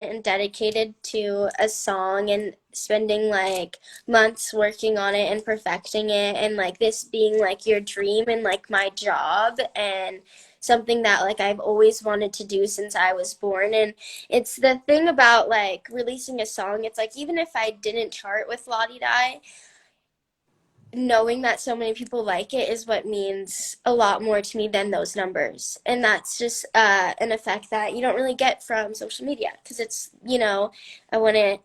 and dedicated to a song and spending like months working on it and perfecting it and like this being like your dream and like my job and something that like I've always wanted to do since I was born. And it's the thing about like releasing a song, it's like even if I didn't chart with Lottie Die, knowing that so many people like it is what means a lot more to me than those numbers. And that's just an effect that you don't really get from social media because it's, when it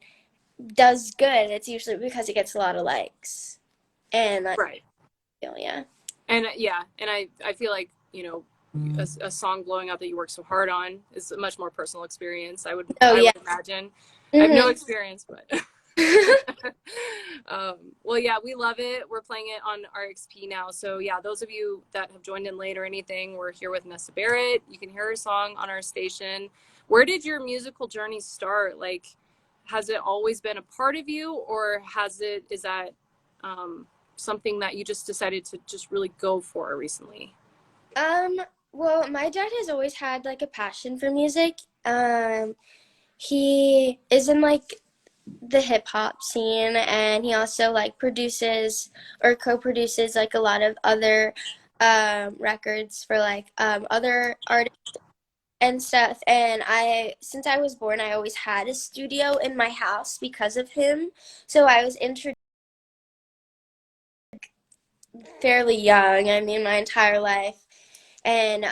does good, it's usually because it gets a lot of likes. And I Right. feel, yeah. And yeah, and I feel like, a song blowing up that you work so hard on is a much more personal experience. Oh, I yeah. would imagine. I have no Mm-hmm. experience, but well, yeah, we love it. We're playing it on RXP now. So yeah, those of you that have joined in late or anything, we're here with Nessa Barrett. You can hear her song on our station. Where did your musical journey start? Like, has it always been a part of you, or is that um, something that you just decided to just really go for recently? Um, well, my dad has always had like a passion for music. He is in like the hip hop scene and he also like produces or co-produces like a lot of other records for like other artists and stuff. And since I was born, I always had a studio in my house because of him. So I was introduced fairly young, I mean my entire life. And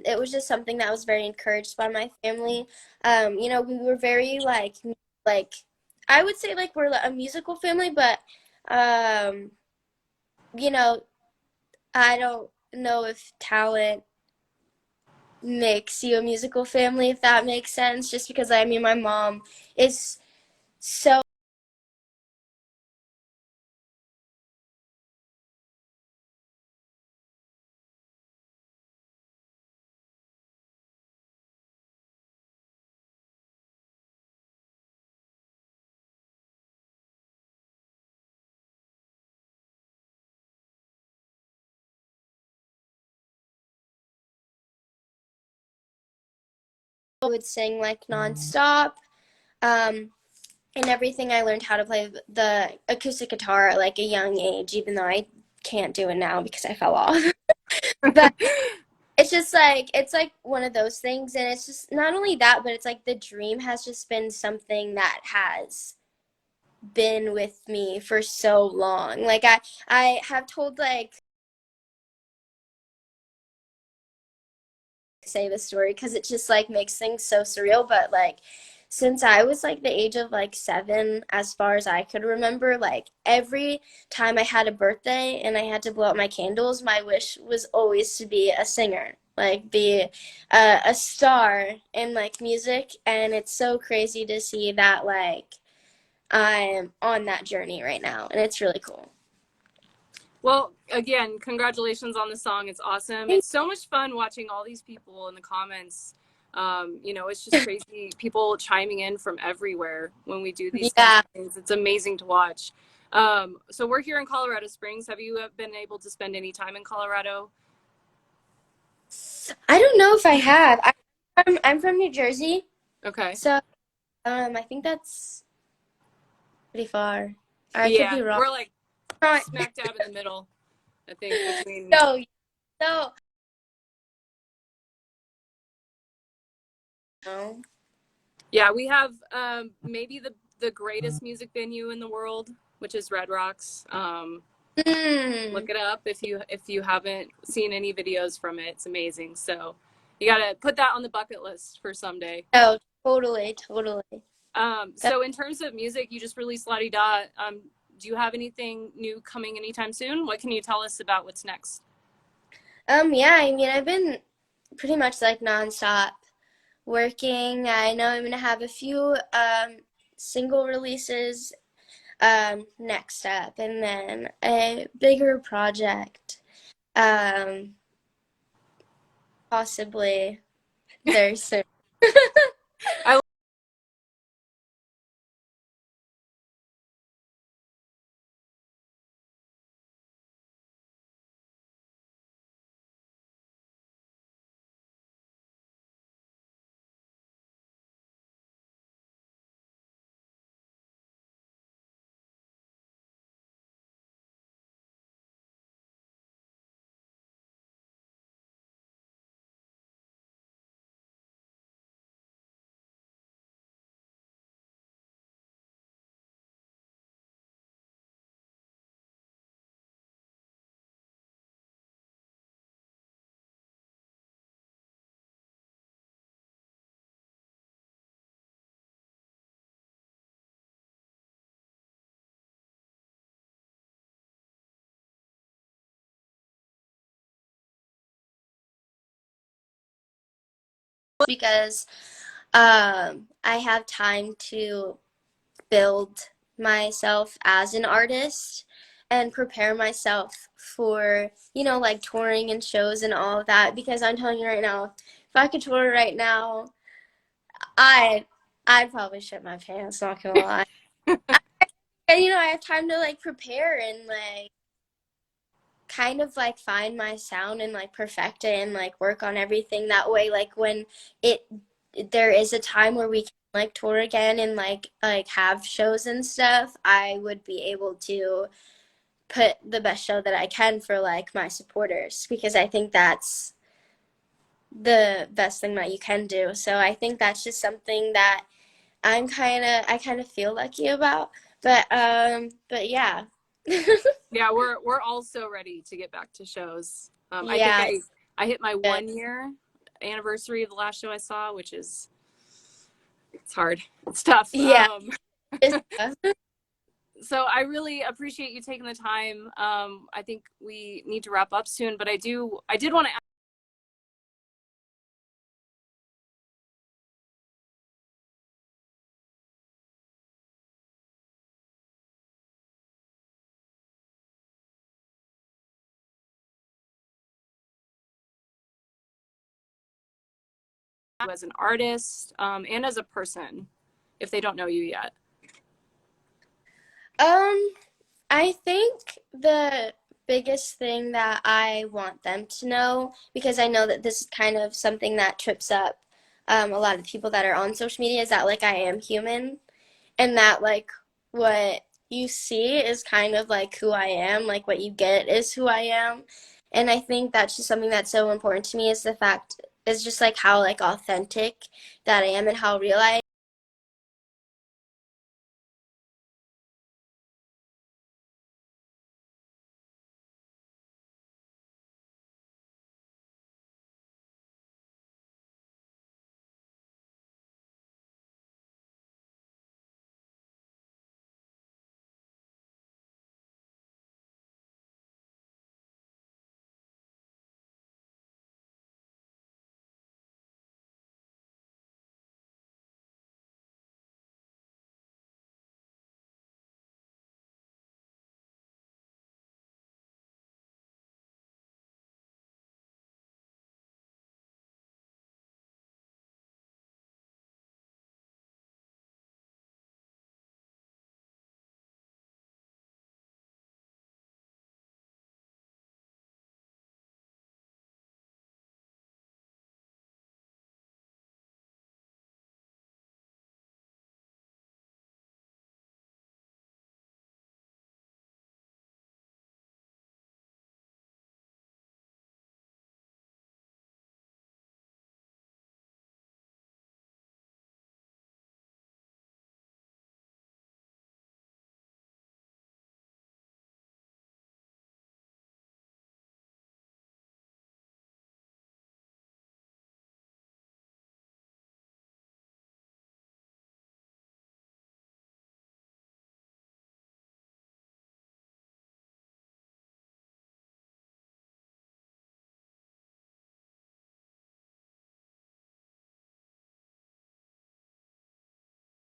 it was just something that was very encouraged by my family. We were very like I would say like we're a musical family, but um, you know, I don't know if talent makes you a musical family, if that makes sense. Just because I mean, my mom is so would sing like nonstop. Um, and everything I learned how to play the acoustic guitar at like a young age, even though I can't do it now because I fell off. But it's just like it's like one of those things, and it's just not only that, but it's like the dream has just been something that has been with me for so long. Like I have told like say the story because it just like makes things so surreal, but like since I was like the age of like 7, as far as I could remember, like every time I had a birthday and I had to blow out my candles, my wish was always to be a singer, like be a star in like music. And it's so crazy to see that like I'm on that journey right now, and it's really cool. Well, again, congratulations on the song. It's awesome. It's so much fun watching all these people in the comments. It's just crazy. People chiming in from everywhere when we do these kinds Yeah. of things. It's amazing to watch. So we're here in Colorado Springs. Have you been able to spend any time in Colorado? I don't know if I have. I'm from New Jersey, Okay. so I think that's pretty far. I could Yeah, be wrong. we're like Not smack dab in the middle, I think, between. so so. No. Yeah, we have maybe the greatest music venue in the world, which is Red Rocks. Hmm. Look it up if you haven't seen any videos from it. It's amazing. So you got to put that on the bucket list for someday. No, totally, totally. That, So in terms of music, you just released La Di Da. Do you have anything new coming anytime soon? What can you tell us about what's next? yeah, I mean, I've been pretty much like nonstop working. I know I'm gonna have a few single releases next up, and then a bigger project possibly very soon. I because I have time to build myself as an artist and prepare myself for, like touring and shows and all of that. Because I'm telling you right now, if I could tour right now, I I'd probably shit my pants, not gonna lie. And I have time to like prepare and like kind of like find my sound and like perfect it and like work on everything that way. Like when it there is a time where we can like tour again and like have shows and stuff, I would be able to put the best show that I can for like my supporters, because I think that's the best thing that you can do. So I think that's just something that I kind of feel lucky about. But yeah. Yeah, we're all so ready to get back to shows. I think Yeah, I hit my good. 1 year anniversary of the last show I saw, which is it's hard. It's tough. Yeah. So I really appreciate you taking the time. I think we need to wrap up soon, but I did want to ask you as an artist and as a person, if they don't know you yet. Um, I think the biggest thing that I want them to know, because I know that this is kind of something that trips up a lot of people that are on social media, is that like I am human, and that like what you see is kind of like who I am, like what you get is who I am. And I think that's just something that's so important to me, is the fact is just like how like authentic that I am and how real I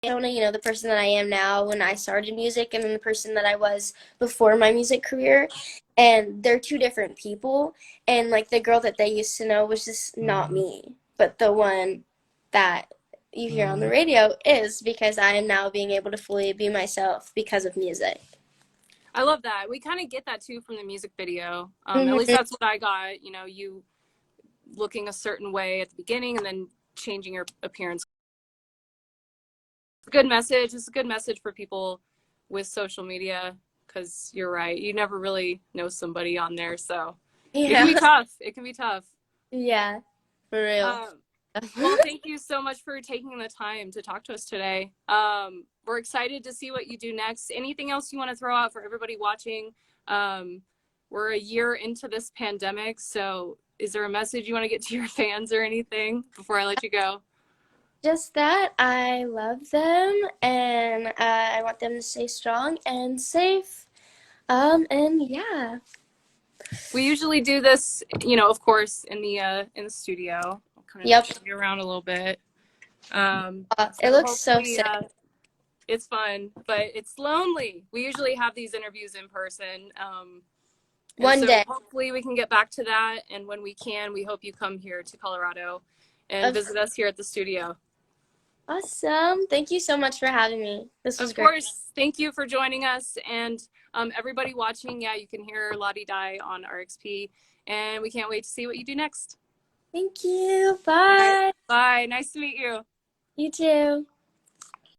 don't know, the person that I am now when I started music and then the person that I was before my music career. And they're two different people. And like the girl that they used to know was just not me. But the one that you hear on the radio is, because I am now being able to fully be myself because of music. I love that. We kind of get that too from the music video. At least Mm-hmm. that's what I got. You know, you looking a certain way at the beginning and then changing your appearance. Good message. It's a good message for people with social media, because you're right. You never really know somebody on there. So it can be Yeah. tough. It can be tough. Yeah, for real. Um, well, thank you so much for taking the time to talk to us today. We're excited to see what you do next. Anything else you want to throw out for everybody watching? Um, we're a year into this pandemic, so is there a message you want to get to your fans or anything before I let you go? Just that I love them, and I want them to stay strong and safe. And yeah. We usually do this, you know, of course, in the studio. kind of Yep. show you around a little bit. It So looks so hopefully sick. it's fun, but it's lonely. We usually have these interviews in person. And One so day. hopefully we can get back to that. And when we can, we hope you come here to Colorado and Of visit us here at the studio. Awesome. Thank you so much for having me. This was Of great. course, thank you for joining us. And everybody watching, yeah, you can hear Lottie Die on RXP. And we can't wait to see what you do next. Thank you. All right. Bye. Bye. Nice to meet you. You too.